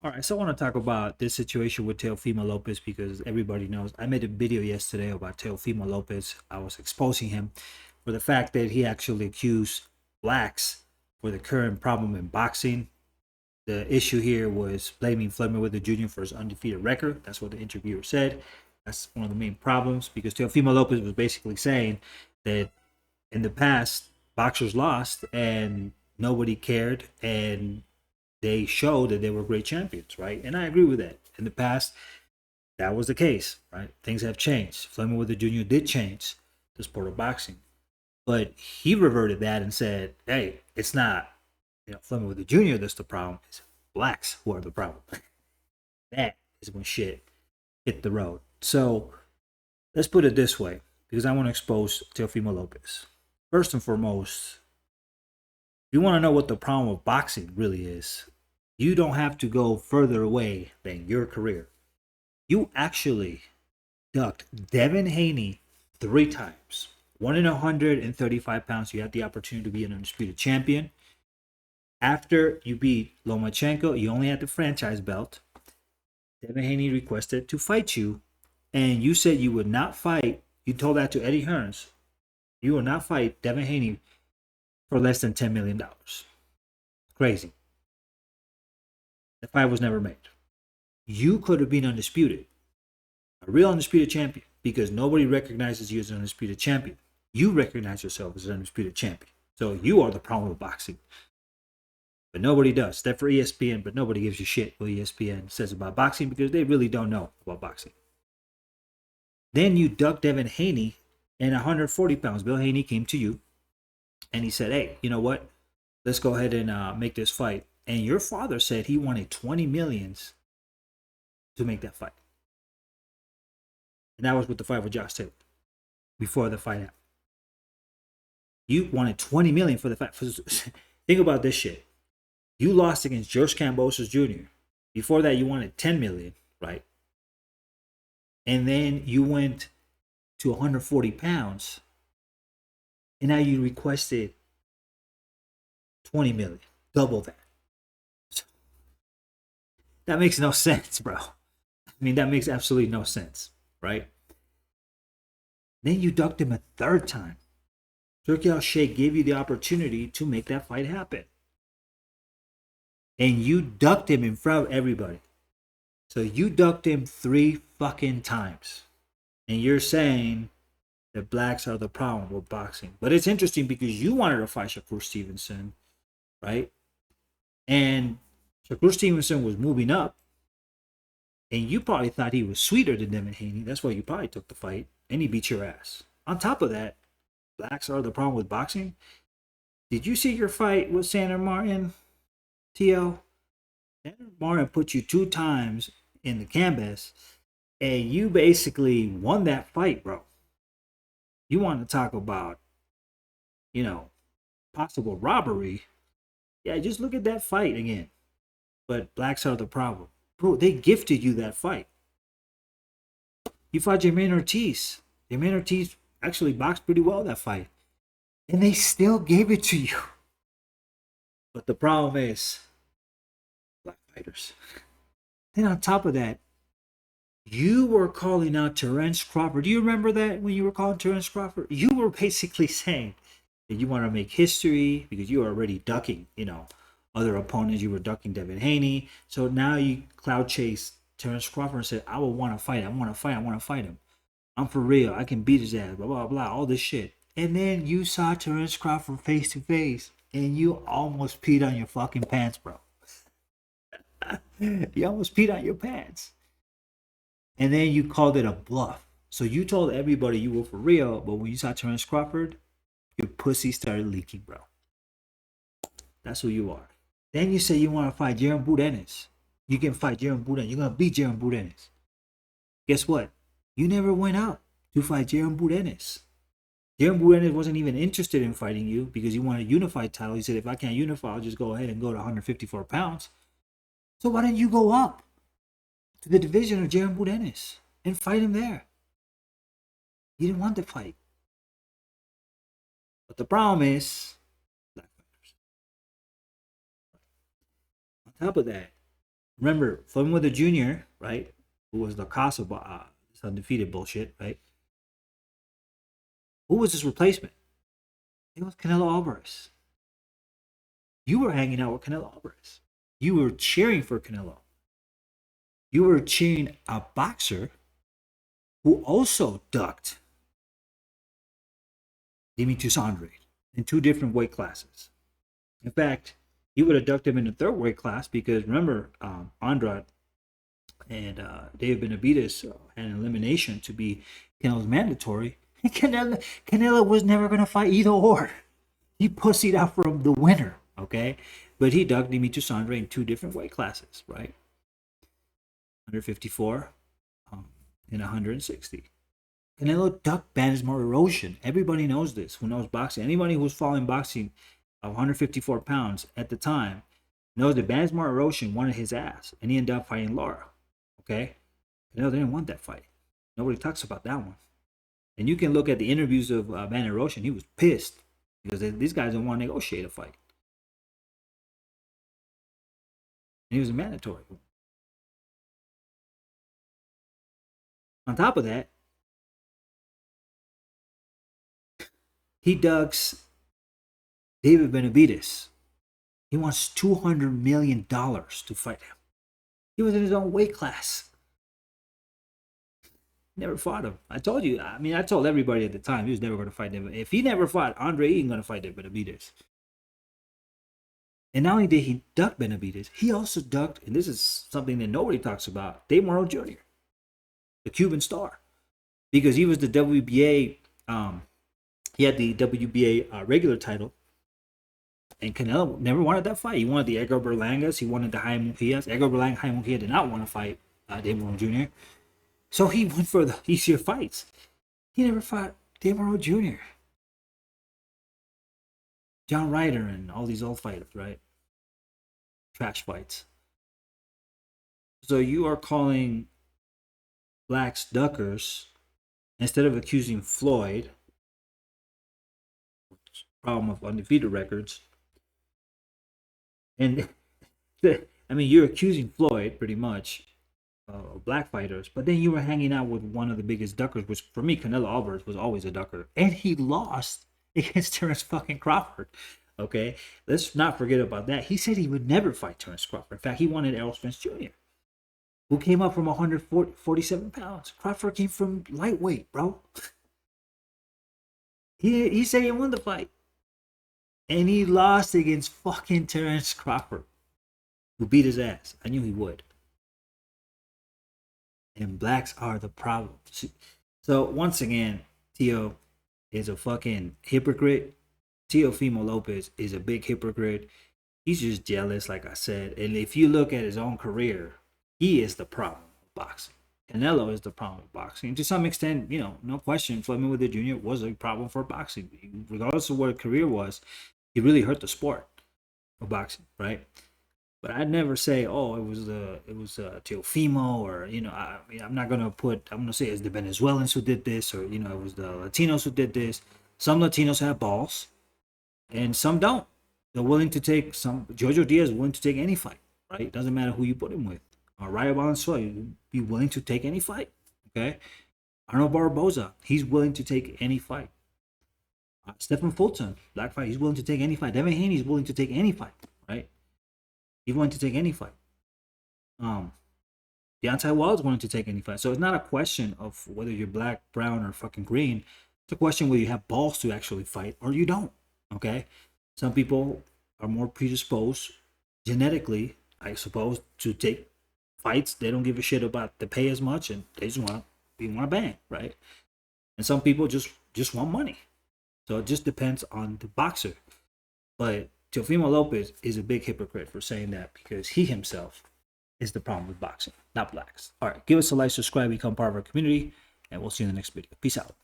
All right, so I want to talk about this situation with Teofimo Lopez because everybody knows. I made a video yesterday about Teofimo Lopez. I was exposing him for the fact that he actually accused blacks for the current problem in boxing. The issue here was blaming Floyd Mayweather Jr. for his undefeated record. That's what the interviewer said. That's one of the main problems because Teofimo Lopez was basically saying that in the past, boxers lost and nobody cared, and they showed that they were great champions, right? And I agree with that. In the past, that was the case, right? Things have changed. Floyd Mayweather Jr. did change the sport of boxing, but he reverted that and said, "Hey, it's not Floyd Mayweather Jr. that's the problem. It's blacks who are the problem." That is when shit hit the road. So let's put it this way, because I want to expose Teofimo Lopez. First and foremost, if you want to know what the problem of boxing really is, you don't have to go further away than your career. You actually ducked Devin Haney 3 times. One in 135 pounds, you had the opportunity to be an undisputed champion. After you beat Lomachenko, you only had the franchise belt. Devin Haney requested to fight you, and you said you would not fight. You told that to Eddie Hearns. You will not fight Devin Haney for less than $10 million. Crazy. The fight was never made. You could have been undisputed, a real undisputed champion, because nobody recognizes you as an undisputed champion. You recognize yourself as an undisputed champion. So you are the problem with boxing. But nobody does. That's for ESPN, but nobody gives you shit what ESPN says about boxing because they really don't know about boxing. Then you ducked Devin Haney and 140 pounds. Bill Haney came to you and he said, "Hey, you know what? Let's go ahead and make this fight." And your father said he wanted 20 millions to make that fight. And that was with the fight with Josh Taylor before the fight happened. You wanted 20 million for the fight. Think about this shit. You lost against George Kambosos Jr. Before that, you wanted 10 million, right? And then you went to 140 pounds. And now you requested 20 million. Double that. That makes no sense, bro. I mean, that makes absolutely no sense, right? Then you ducked him a third time. Turki Al-Sheikh gave you the opportunity to make that fight happen. And you ducked him in front of everybody. So you ducked him 3 fucking times. And you're saying that blacks are the problem with boxing. But it's interesting because you wanted to fight Shakur Stevenson, right? And Shakur Stevenson was moving up. And you probably thought he was sweeter than Devin Haney. That's why you probably took the fight. And he beat your ass. On top of that, blacks are the problem with boxing. Did you see your fight with Sandor Martin, Tio? Sandor Martin put you 2 times in the canvas, and you basically won that fight, bro. You want to talk about, possible robbery? Yeah, just look at that fight again. But blacks are the problem. Bro, they gifted you that fight. You fought Jermaine Ortiz. Jermaine Ortiz actually boxed pretty well that fight. And they still gave it to you. But the problem is black fighters. Then on top of that, you were calling out Terence Crawford. Do you remember that when you were calling Terence Crawford? You were basically saying that you want to make history because you were already ducking, other opponents. You were ducking Devin Haney. So now you cloud chase Terence Crawford and said, "I will want to fight. I want to fight. I want to fight him. I'm for real. I can beat his ass, blah, blah, blah, all this shit." And then you saw Terence Crawford face to face, and you almost peed on your fucking pants, bro. You almost peed on your pants. And then you called it a bluff. So you told everybody you were for real, but when you saw Terence Crawford, your pussy started leaking, bro. That's who you are. Then you say you want to fight Jaron Budenis. You can fight Jaron Budenis. You're going to beat Jaron Budenis. Guess what? You never went out to fight Jaron Budenis. Jaron Budenis wasn't even interested in fighting you because he wanted a unified title. He said, if I can't unify, I'll just go ahead and go to 154 pounds. So why didn't you go up to the division of Jaron Budenis and fight him there? You didn't want the fight. But the problem is, black fighters. On top of that, Remember, Floyd Mayweather Jr., right, who was the cause of this undefeated bullshit, right? Who was his replacement? It was Canelo Alvarez. You were hanging out with Canelo Alvarez. You were cheering for Canelo. You were cheering a boxer who also ducked Demetrius Andrade in two different weight classes. In fact, he would have ducked him in the third weight class because remember, Andrade and David Benavidez had an elimination to be Canelo's mandatory. And Canelo was never going to fight either or. He pussied out from the winner, okay? But he ducked Demetrius Andrade in two different weight classes, right? 154 and 160. Canelo ducked Bantamweight erosion. Everybody knows this who knows boxing. Anybody who's following boxing 154 pounds at the time knows that Bantamweight erosion wanted his ass, and he ended up fighting Lara. Okay? Canelo didn't want that fight. Nobody talks about that one. And you can look at the interviews of Bantamweight erosion. He was pissed because these guys didn't want to negotiate a fight. And he was a mandatory. On top of that, he ducks David Benavidez. He wants $200 million to fight him. He was in his own weight class. Never fought him. I told you. I mean, I told everybody at the time he was never going to fight him. If he never fought Andre, he ain't going to fight Benavidez. And not only did he duck Benavidez, he also ducked, and this is something that nobody talks about, Dave Morrow Jr., the Cuban star, because he was the WBA. He had the WBA regular title, and Canelo never wanted that fight. He wanted the Edgar Berlangas. He wanted the Jaime Munguias. Edgar Berlanga, Jaime Munguia did not want to fight Dave Morrow Jr., so he went for the easier fights. He never fought Dave Morrow Jr., John Ryder, and all these old fighters, right? Trash fights. So you are calling blacks duckers instead of accusing Floyd, problem of undefeated records. And I mean, you're accusing Floyd pretty much black fighters, but then you were hanging out with one of the biggest duckers, which for me, Canelo Alvarez was always a ducker, and he lost against Terence fucking Crawford. Okay, let's not forget about that. He said he would never fight Terence Crawford. In fact, he wanted Errol Spence Jr., who came up from 147 pounds. Crawford came from lightweight, bro. He said he won the fight, and he lost against fucking Terence Crawford, who beat his ass. I knew he would. And blacks are the problem. So once again, Teo is a fucking hypocrite. Teofimo Lopez is a big hypocrite. He's just jealous, like I said. And if you look at his own career, he is the problem with boxing. Canelo is the problem with boxing. And to some extent, you know, no question, Floyd Mayweather Jr. was a problem for boxing. Regardless of what his career was, he really hurt the sport of boxing, right? But I'd never say, oh, it was Teofimo, or you know, I'm not gonna say it's the Venezuelans who did this, or you know, it was the Latinos who did this. Some Latinos have balls, and some don't. They're willing to take some. Jojo Diaz is willing to take any fight, right? It doesn't matter who you put him with. Rayo Valenzuela, you'd be willing to take any fight, okay? Arnold Barboza, he's willing to take any fight. Stephen Fulton, black fight, he's willing to take any fight. Devin Haney is willing to take any fight, right? He's willing to take any fight. Deontay Wilder's willing to take any fight. So it's not a question of whether you're black, brown, or fucking green. It's a question whether you have balls to actually fight or you don't. Okay? Some people are more predisposed genetically, I suppose, to take fights. They don't give a shit about the pay as much, and they just want to bang, right? And some people just want money. So it just depends on the boxer. But Teofimo Lopez is a big hypocrite for saying that, because he himself is the problem with boxing, not blacks. All right, give us a like, subscribe, become part of our community, and we'll see you in the next video. Peace out.